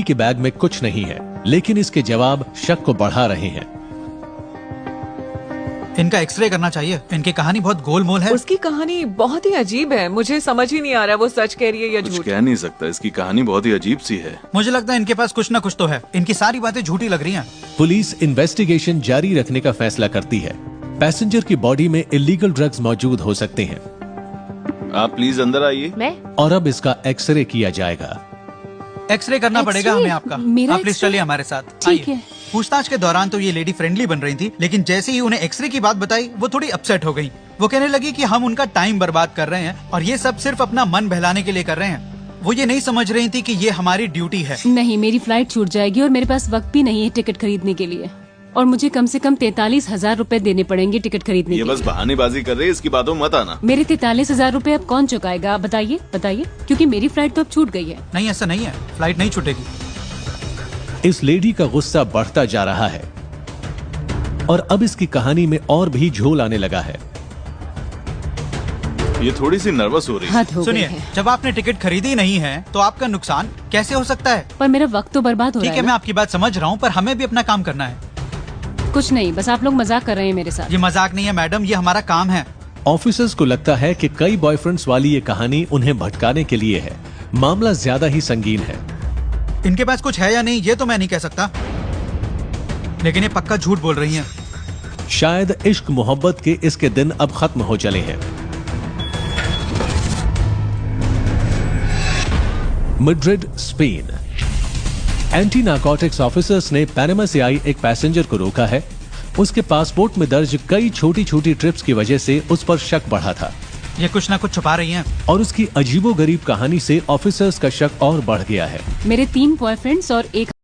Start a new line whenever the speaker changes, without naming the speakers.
के बैग में कुछ नहीं है, लेकिन इसके जवाब शक को बढ़ा रहे हैं।
इनका एक्सरे करना चाहिए। इनकी कहानी बहुत गोलमोल है।
उसकी कहानी बहुत ही अजीब है। मुझे समझ ही नहीं आ रहा वो सच कह रही है या
कुछ
झूठ।
कह नहीं सकता, इसकी कहानी बहुत ही अजीब सी है।
मुझे लगता है इनके पास कुछ न कुछ तो है। इनकी सारी बातें झूठी लग रही हैं।
पुलिस इन्वेस्टिगेशन जारी रखने का फैसला करती है। पैसेंजर की बॉडी में इलीगल ड्रग्स मौजूद हो सकते हैं।
आप प्लीज अंदर आइए।
मैं
और अब इसका एक्सरे किया जाएगा।
एक्सरे करना पड़ेगा
एक्सरे?
हमें आपका।
मेरा
आप प्लीज
एक्सरे?
चलिए हमारे साथ।
ठीक
आइए।
है।
पूछताछ के दौरान तो ये लेडी फ्रेंडली बन रही थी, लेकिन जैसे ही उन्हें एक्सरे की बात बताई वो थोड़ी अपसेट हो गई। वो कहने लगी कि हम उनका टाइम बर्बाद कर रहे हैं और ये सब सिर्फ अपना मन बहलाने के लिए कर रहे हैं। वो ये नहीं समझ रही थी कि ये हमारी ड्यूटी है।
नहीं, मेरी फ्लाइट छूट जाएगी और मेरे पास वक्त भी नहीं है टिकट खरीदने के लिए, और मुझे कम से कम 43,000 रूपए देने पड़ेंगे टिकट खरीदने
ये
के
बस
लिए।
बहानेबाजी कर रही है, इसकी बातों में मत आना।
मेरे 43,000 रूपए अब कौन चुकाएगा? बताइए बताइए, क्योंकि मेरी फ्लाइट तो अब छूट गई है।
नहीं, ऐसा नहीं है। फ्लाइट नहीं छूटेगी।
इस लेडी का गुस्सा बढ़ता जा रहा है और अब इसकी कहानी में और भी झोल आने लगा है।
ये थोड़ी सी नर्वस हो रही है।
हद हो गई
सुनिए,
है।
जब आपने टिकट खरीदी नहीं है तो आपका नुकसान कैसे हो सकता है?
पर मेरा वक्त तो बर्बाद हो
ठीक
रहा
है,
है
मैं
ना।
आपकी बात समझ रहा हूँ, पर हमें भी अपना काम करना है।
कुछ नहीं, बस आप लोग मजाक कर रहे हैं मेरे साथ।
ये मजाक नहीं है मैडम, ये हमारा काम है।
ऑफिसर्स को लगता है कि कई बॉयफ्रेंड्स वाली ये कहानी उन्हें भटकाने के लिए है। मामला ज्यादा ही संगीन है।
इनके पास कुछ है या नहीं ये तो मैं नहीं कह सकता, लेकिन ये पक्का झूठ बोल रही हैं।
शायद इश्क मोहब्बत के इसके दिन अब खत्म हो चले हैं। Madrid, Spain. Anti narcotics officers ने पनामा से आई एक पैसेंजर को रोका है। उसके पासपोर्ट में दर्ज कई छोटी छोटी ट्रिप्स की वजह से उस पर शक बढ़ा था
ये कुछ ना कुछ छुपा रही हैं।
और उसकी अजीबोगरीब कहानी से ऑफिसर्स का शक और बढ़ गया है।
मेरे 3 बॉयफ्रेंड्स और एक